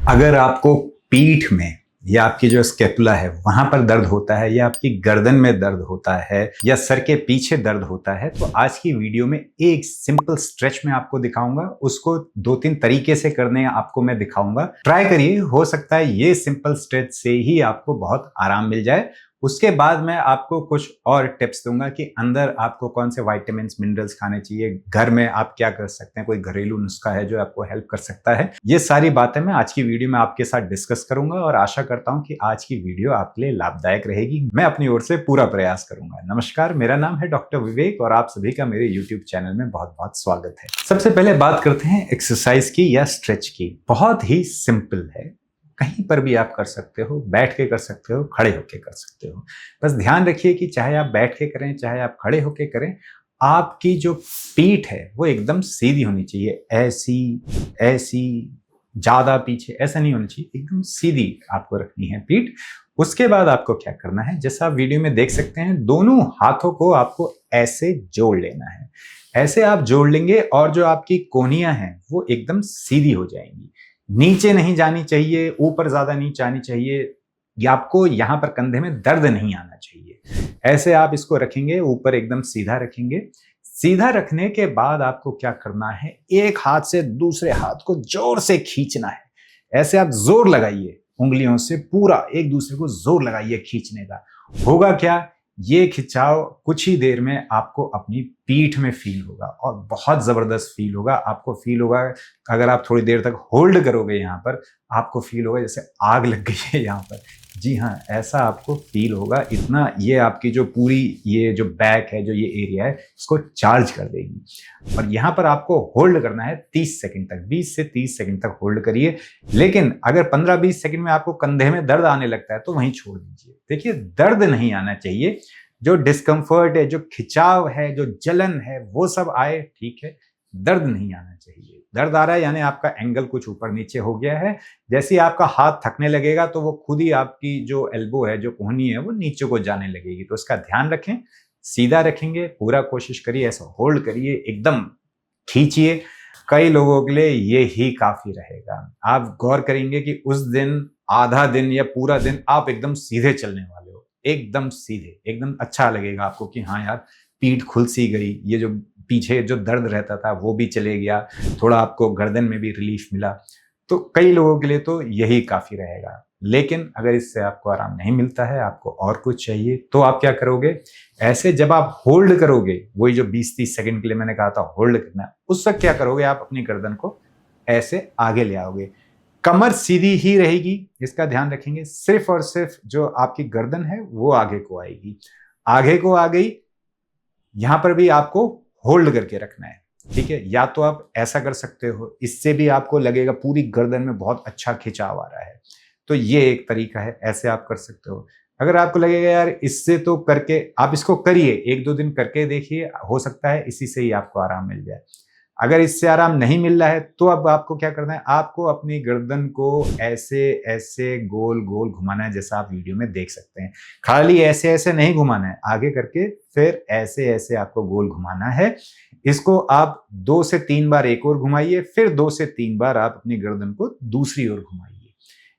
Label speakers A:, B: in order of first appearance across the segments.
A: अगर आपको पीठ में या आपकी जो स्कैपुला है वहां पर दर्द होता है या आपकी गर्दन में दर्द होता है या सर के पीछे दर्द होता है तो आज की वीडियो में एक सिंपल स्ट्रेच में आपको दिखाऊंगा। उसको 2-3 तरीके से करने आपको मैं दिखाऊंगा। ट्राई करिए, हो सकता है ये सिंपल स्ट्रेच से ही आपको बहुत आराम मिल जाए। उसके बाद मैं आपको कुछ और टिप्स दूंगा कि अंदर आपको कौन से विटामिन्स मिनरल्स खाने चाहिए, घर में आप क्या कर सकते हैं, कोई घरेलू नुस्खा है जो आपको हेल्प कर सकता है। ये सारी बातें मैं आज की वीडियो में आपके साथ डिस्कस करूंगा और आशा करता हूं कि आज की वीडियो आपके लिए लाभदायक रहेगी। मैं अपनी ओर से पूरा प्रयास करूंगा। नमस्कार, मेरा नाम है डॉक्टर विवेक और आप सभी का मेरे यूट्यूब चैनल में बहुत बहुत स्वागत है। सबसे पहले बात करते हैं एक्सरसाइज की या स्ट्रेच की। बहुत ही सिंपल है, कहीं पर भी आप कर सकते हो, बैठ के कर सकते हो, खड़े होके कर सकते हो। बस ध्यान रखिए कि चाहे आप बैठ के करें चाहे आप खड़े होके करें, आपकी जो पीठ है वो एकदम सीधी होनी चाहिए। ऐसी ऐसी ज्यादा पीछे ऐसा नहीं होनी चाहिए, एकदम सीधी आपको रखनी है पीठ। उसके बाद आपको क्या करना है, जैसा आप वीडियो में देख सकते हैं, दोनों हाथों को आपको ऐसे जोड़ लेना है। ऐसे आप जोड़ लेंगे और जो आपकी कोहनियां हैं वो एकदम सीधी हो जाएंगी। नीचे नहीं जानी चाहिए, ऊपर ज्यादा नीचे आनी चाहिए, या आपको यहां पर कंधे में दर्द नहीं आना चाहिए। ऐसे आप इसको रखेंगे, ऊपर एकदम सीधा रखेंगे। सीधा रखने के बाद आपको क्या करना है, एक हाथ से दूसरे हाथ को जोर से खींचना है। ऐसे आप जोर लगाइए, उंगलियों से पूरा एक दूसरे को जोर लगाइए खींचने का। होगा क्या, ये खिंचाव कुछ ही देर में आपको अपनी पीठ में फील होगा और बहुत जबरदस्त फील होगा। आपको फील होगा, अगर आप थोड़ी देर तक होल्ड करोगे यहाँ पर, आपको फील होगा जैसे आग लग गई है यहाँ पर। जी हाँ, ऐसा आपको फील होगा। इतना ये आपकी जो पूरी ये जो बैक है, जो ये एरिया है, इसको चार्ज कर देगी। और यहाँ पर आपको होल्ड करना है 30 सेकंड तक, 20 से 30 सेकंड तक होल्ड करिए। लेकिन अगर 15-20 सेकंड में आपको कंधे में दर्द आने लगता है तो वहीं छोड़ दीजिए। देखिए, दर्द नहीं आना चाहिए। जो डिस्कम्फर्ट है, जो खिंचाव है, जो जलन है, वो सब आए, ठीक है, दर्द नहीं आना चाहिए। दर्द आ रहा है यानी आपका एंगल कुछ ऊपर नीचे हो गया है। जैसे ही आपका हाथ थकने लगेगा तो वो खुद ही आपकी जो एल्बो है, जो कोहनी है, वो नीचे को जाने लगेगी। तो इसका ध्यान रखें, सीधा रखेंगे, पूरा कोशिश करिए, ऐसा होल्ड करिए, एकदम खींचिए। कई लोगों के लिए ये ही काफी रहेगा। आप गौर करेंगे कि उस दिन, आधा दिन या पूरा दिन आप एकदम सीधे चलने वाले हो, एकदम सीधे, एकदम अच्छा लगेगा आपको कि हाँ यार, पीठ खुल सी गई, ये जो पीछे जो दर्द रहता था वो भी चले गया, थोड़ा आपको गर्दन में भी रिलीफ मिला। तो कई लोगों के लिए तो यही काफी रहेगा। लेकिन अगर इससे आपको आराम नहीं मिलता है, आपको और कुछ चाहिए, तो आप क्या करोगे, ऐसे जब आप होल्ड करोगे, वही जो 20-30 सेकंड के लिए मैंने कहा था होल्ड करना है, उस वक्त क्या करोगे, आप अपनी गर्दन को ऐसे आगे ले आओगे। कमर सीधी ही रहेगी, इसका ध्यान रखेंगे। सिर्फ और सिर्फ जो आपकी गर्दन है वो आगे को आएगी। आगे को आ गई, यहां पर भी आपको होल्ड करके रखना है, ठीक है। या तो आप ऐसा कर सकते हो, इससे भी आपको लगेगा पूरी गर्दन में बहुत अच्छा खिंचाव आ रहा है, तो ये एक तरीका है, ऐसे आप कर सकते हो। अगर आपको लगेगा यार इससे तो करके, आप इसको करिए, 1-2 दिन करके देखिए, हो सकता है इसी से ही आपको आराम मिल जाए। अगर इससे आराम नहीं मिल रहा है तो अब आपको क्या करना है, आपको अपनी गर्दन को ऐसे ऐसे गोल गोल घुमाना है, जैसा आप वीडियो में देख सकते हैं। खाली ऐसे ऐसे नहीं घुमाना है, आगे करके फिर ऐसे ऐसे आपको गोल घुमाना है। इसको आप 2 से 3 बार एक और घुमाइए, फिर 2 से 3 बार आप अपनी गर्दन को दूसरी ओर घुमाइए।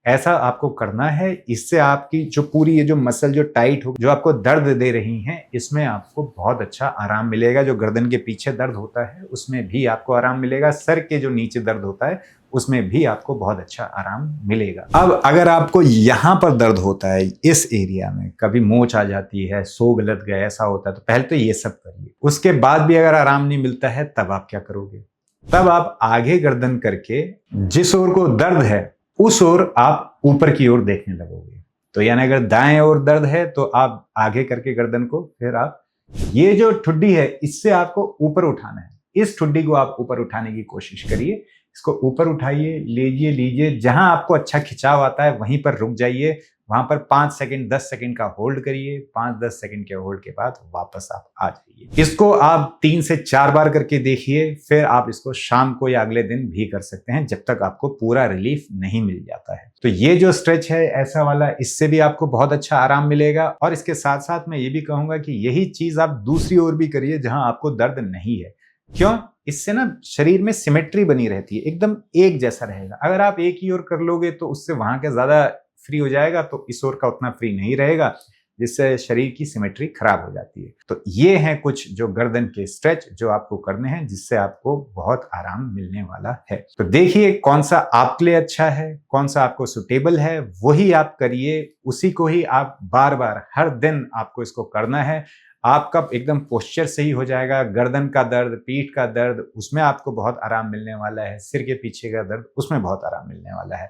A: ऐसा आपको करना है। इससे आपकी जो पूरी ये जो मसल जो टाइट हो, जो आपको दर्द दे रही हैं, इसमें आपको बहुत अच्छा आराम मिलेगा। जो गर्दन के पीछे दर्द होता है उसमें भी आपको आराम मिलेगा। सर के जो नीचे दर्द होता है उसमें भी आपको बहुत अच्छा आराम मिलेगा। अब अगर आपको यहाँ पर दर्द होता है, इस एरिया में कभी मोच आ जाती है, सो गलत गया, ऐसा होता है, तो पहले तो ये सब करिए। उसके बाद भी अगर आराम नहीं मिलता है, तब आप क्या करोगे, तब आप आगे गर्दन करके जिस ओर को दर्द है उस ओर आप ऊपर की ओर देखने लगोगे। तो यानी अगर दाएं ओर दर्द है तो आप आगे करके गर्दन को, फिर आप ये जो ठुड्डी है इससे आपको ऊपर उठाना है। इस ठुड्डी को आप ऊपर उठाने की कोशिश करिए। इसको ऊपर उठाइए, लीजिए, जहां आपको अच्छा खिंचाव आता है वहीं पर रुक जाइए। वहां पर 5 सेकंड 10 सेकंड का होल्ड करिए। 5-10 सेकंड के होल्ड के बाद वापस आप आ जाइए। इसको आप 3 से 4 बार करके देखिए। फिर आप इसको शाम को या अगले दिन भी कर सकते हैं, जब तक आपको पूरा रिलीफ नहीं मिल जाता है। तो ये जो स्ट्रेच है ऐसा वाला, इससे भी आपको बहुत अच्छा आराम मिलेगा। और इसके साथ साथ मैं ये भी कहूंगा कि यही चीज आप दूसरी ओर भी करिए, जहां आपको दर्द नहीं है। क्यों? इससे ना शरीर में सिमेट्री बनी रहती है, एकदम एक जैसा रहेगा। अगर आप एक ही ओर कर लोगे तो उससे वहां का ज्यादा फ्री हो जाएगा, तो इस ओर का उतना फ्री नहीं रहेगा, जिससे शरीर की सिमेट्री खराब हो जाती है। तो ये हैं कुछ जो गर्दन के स्ट्रेच जो आपको करने हैं, जिससे आपको बहुत आराम मिलने वाला है। तो देखिए कौन सा आपके लिए अच्छा है, कौन सा आपको सुटेबल है, वही आप करिए, उसी को ही आप बार बार हर दिन आपको इसको करना है। आपका एकदम पोस्चर सही हो जाएगा, गर्दन का दर्द, पीठ का दर्द, उसमें आपको बहुत आराम मिलने वाला है, सिर के पीछे का दर्द, उसमें बहुत आराम मिलने वाला है।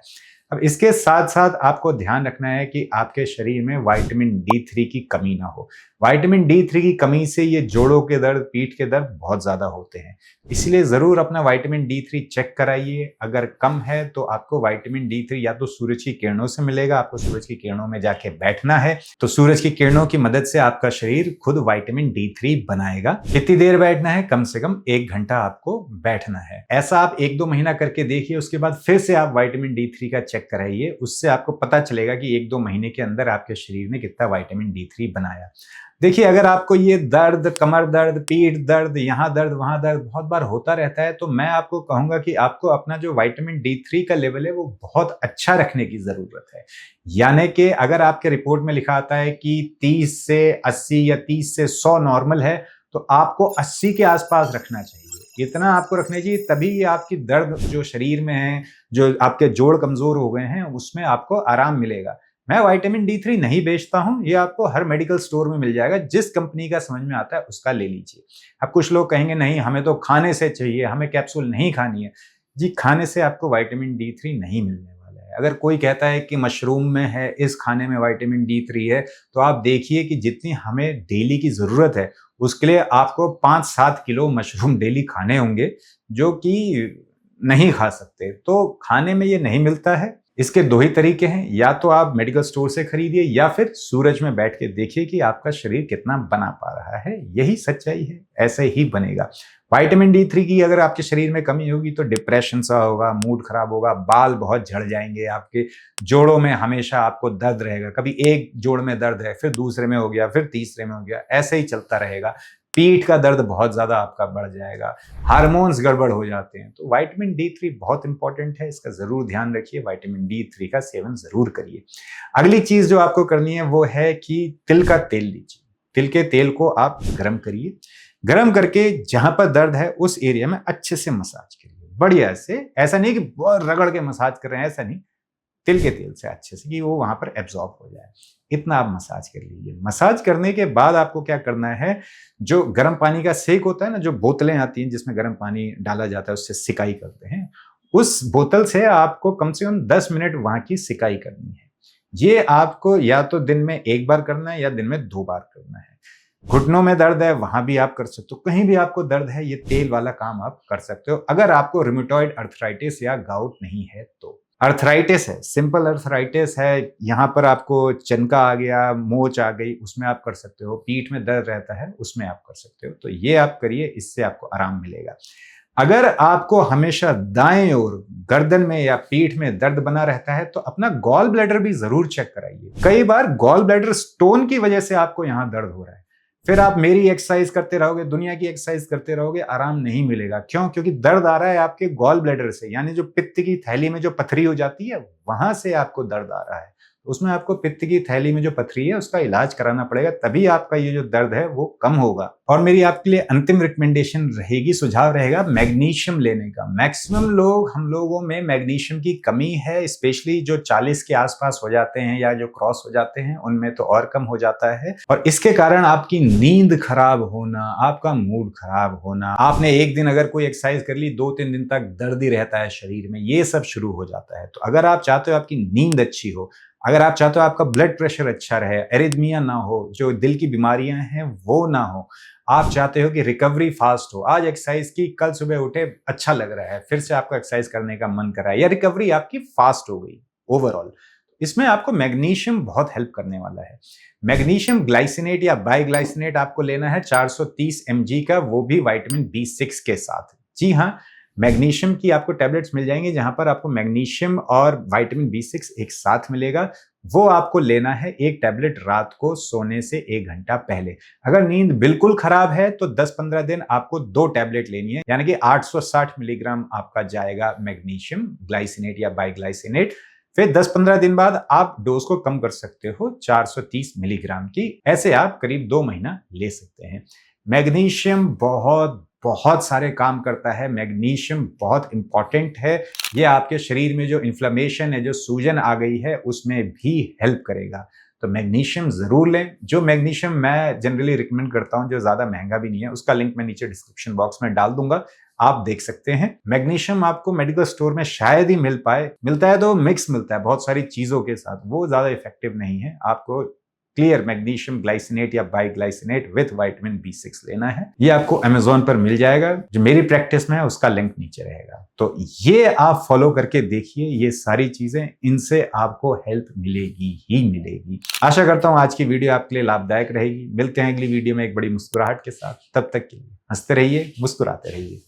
A: अब इसके साथ साथ आपको ध्यान रखना है कि आपके शरीर में विटामिन D3 की कमी ना हो। विटामिन D3 की कमी से ये जोड़ों के दर्द, पीठ के दर्द बहुत ज्यादा होते हैं, इसलिए जरूर अपना विटामिन D3 चेक कराइए। अगर कम है तो आपको विटामिन D3 या तो सूरज की किरणों से मिलेगा, आपको सूरज की किरणों में जाके बैठना है, तो सूरज की किरणों की मदद से आपका शरीर खुद विटामिन D3 बनाएगा। कितनी देर बैठना है? कम से कम 1 घंटा आपको बैठना है। ऐसा आप 1-2 महीना करके देखिए, उसके बाद फिर से आप विटामिन D3 का चेक कराइए। उससे आपको पता चलेगा कि 1-2 महीने के अंदर आपके शरीर ने कितना विटामिन D3 बनाया। देखिए अगर आपको ये दर्द, कमर दर्द, पीठ दर्द, यहाँ दर्द, वहां दर्द बहुत बार होता रहता है, तो मैं आपको कहूंगा कि आपको अपना जो विटामिन D3 का लेवल है वो बहुत अच्छा रखने की जरूरत है। यानी कि अगर आपके रिपोर्ट में लिखा आता है कि 30 से 80 या 30 से 100 नॉर्मल है, तो आपको 80 के आसपास रखना चाहिए। इतना आपको रखना चाहिए, तभी आपकी दर्द जो शरीर में है, जो आपके जोड़ कमजोर हो गए हैं, उसमें आपको आराम मिलेगा। मैं विटामिन D3 नहीं बेचता हूं, ये आपको हर मेडिकल स्टोर में मिल जाएगा, जिस कंपनी का समझ में आता है उसका ले लीजिए। अब कुछ लोग कहेंगे नहीं हमें तो खाने से चाहिए, हमें कैप्सूल नहीं खानी है। जी खाने से आपको विटामिन D3 नहीं मिलने वाला है। अगर कोई कहता है कि मशरूम में है, इस खाने में विटामिन D3 है, तो आप देखिए कि जितनी हमें डेली की जरूरत है उसके लिए आपको 5-7 किलो मशरूम डेली खाने होंगे, जो कि नहीं खा सकते। तो खाने में ये नहीं मिलता है। इसके 2 ही तरीके हैं, या तो आप मेडिकल स्टोर से खरीदिए या फिर सूरज में बैठ के देखिए कि आपका शरीर कितना बना पा रहा है। यही सच्चाई है, ऐसे ही बनेगा। विटामिन D3 की अगर आपके शरीर में कमी होगी तो डिप्रेशन सा होगा, मूड खराब होगा, बाल बहुत झड़ जाएंगे, आपके जोड़ों में हमेशा आपको दर्द रहेगा। कभी एक जोड़ में दर्द है, फिर दूसरे में हो गया, फिर तीसरे में हो गया, ऐसे ही चलता रहेगा। पीठ का दर्द बहुत ज्यादा आपका बढ़ जाएगा, हार्मोन्स गड़बड़ हो जाते हैं। तो विटामिन D3 बहुत इंपॉर्टेंट है, इसका जरूर ध्यान रखिए, विटामिन D3 का सेवन जरूर करिए। अगली चीज जो आपको करनी है वो है कि तिल का तेल लीजिए। तिल के तेल को आप गर्म करिए, गर्म करके जहां पर दर्द है उस एरिया में अच्छे से मसाज करिए, बढ़िया से। ऐसा नहीं कि बहुत रगड़ के मसाज कर रहे हैं, ऐसा नहीं, तिल के तेल से अच्छे से कि वो वहां पर एब्जॉर्ब हो जाए, इतना आप मसाज कर लीजिए। मसाज करने के बाद आपको क्या करना है, जो गर्म पानी का सेक होता है ना, जो बोतलें आती हैं जिसमें गर्म पानी डाला जाता है, उससे सिकाई करते हैं, उस बोतल से आपको कम से कम 10 मिनट वहां की सिकाई करनी है। ये आपको या तो दिन में 1 बार करना है या दिन में 2 बार करना है। घुटनों में दर्द है वहां भी आप कर सकते हो, कहीं भी आपको दर्द है, ये तेल वाला काम आप कर सकते हो, अगर आपको रूमेटॉइड अर्थराइटिस या गाउट नहीं है तो। अर्थराइटिस है, सिंपल अर्थराइटिस है, यहाँ पर आपको चनका आ गया, मोच आ गई, उसमें आप कर सकते हो। पीठ में दर्द रहता है उसमें आप कर सकते हो। तो ये आप करिए, इससे आपको आराम मिलेगा। अगर आपको हमेशा दाएं ओर गर्दन में या पीठ में दर्द बना रहता है तो अपना गॉल ब्लैडर भी जरूर चेक कराइए। कई बार गॉल ब्लैडर स्टोन की वजह से आपको यहाँ दर्द हो रहा है, फिर आप मेरी एक्सरसाइज करते रहोगे, दुनिया की एक्सरसाइज करते रहोगे, आराम नहीं मिलेगा। क्यों? क्योंकि दर्द आ रहा है आपके गॉल ब्लैडर से, यानी जो पित्त की थैली में जो पथरी हो जाती है वहां से आपको दर्द आ रहा है। उसमें आपको पित्त की थैली में जो पथरी है उसका इलाज कराना पड़ेगा, तभी आपका ये जो दर्द है वो कम होगा। और मेरी आपके लिए अंतिम रिकमेंडेशन रहेगी, सुझाव रहेगा मैग्नीशियम लेने का। मैक्सिमम लोग, हम लोगों में मैग्नीशियम की कमी है, स्पेशली जो 40 के आसपास हो जाते हैं या जो क्रॉस हो जाते हैं, उनमें तो और कम हो जाता है। और इसके कारण आपकी नींद खराब होना, आपका मूड खराब होना, आपने एक दिन अगर कोई एक्सरसाइज कर ली, 2-3 दिन तक दर्द ही रहता है शरीर में, ये सब शुरू हो जाता है। तो अगर आप चाहते हो आपकी नींद अच्छी हो, अगर आप चाहते हो आपका ब्लड प्रेशर अच्छा रहे, एरिथमिया ना हो, जो दिल की बीमारियां हैं वो ना हो, आप चाहते हो कि रिकवरी फास्ट हो, आज एक्सरसाइज की, कल सुबह उठे अच्छा लग रहा है, फिर से आपको एक्सरसाइज करने का मन कर रहा है, या रिकवरी आपकी फास्ट हो गई ओवरऑल, इसमें आपको मैग्नीशियम बहुत हेल्प करने वाला है। मैग्नीशियम ग्लाइसिनेट या बाइग्लाइसिनेट आपको लेना है 430 mg का, वो भी विटामिन B6 के साथ। जी हाँ, मैग्नीशियम की आपको टैबलेट्स मिल जाएंगे जहां पर आपको मैग्नीशियम और विटामिन B6 एक साथ मिलेगा। वो आपको लेना है एक टैबलेट रात को सोने से 1 घंटा पहले। अगर नींद बिल्कुल खराब है तो 10-15 दिन आपको 2 टैबलेट लेनी है, यानी कि 860 मिलीग्राम आपका जाएगा मैग्नीशियम ग्लाइसिनेट या बाइग्लाइसिनेट। फिर 10-15 दिन बाद आप डोज को कम कर सकते हो 430 मिलीग्राम की। ऐसे आप करीब 2 महीना ले सकते हैं। मैग्नीशियम बहुत बहुत सारे काम करता है। मैग्नीशियम बहुत इंपॉर्टेंट है। ये आपके शरीर में जो इन्फ्लेमेशन है, जो सूजन आ गई है, उसमें भी हेल्प करेगा। तो मैग्नीशियम जरूर लें। जो मैग्नीशियम मैं जनरली रिकमेंड करता हूं, जो ज्यादा महंगा भी नहीं है, उसका लिंक मैं नीचे डिस्क्रिप्शन बॉक्स में डाल दूंगा, आप देख सकते हैं। मैग्नीशियम आपको मेडिकल स्टोर में शायद ही मिल पाए, मिलता है तो मिक्स मिलता है बहुत सारी चीजों के साथ, वो ज्यादा इफेक्टिव नहीं है। आपको क्लियर मैग्नीशियम ग्लाइसिनेट या बाइग्लाइसिनेट विद विटामिन B6 लेना है। ये आपको अमेजोन पर मिल जाएगा। जो मेरी प्रैक्टिस में है उसका लिंक नीचे रहेगा। तो ये आप फॉलो करके देखिए, ये सारी चीजें, इनसे आपको हेल्प मिलेगी ही मिलेगी। आशा करता हूं आज की वीडियो आपके लिए लाभदायक रहेगी। मिलते हैं अगली वीडियो में एक बड़ी मुस्कुराहट के साथ। तब तक के लिए हंसते रहिए, मुस्कुराते रहिए।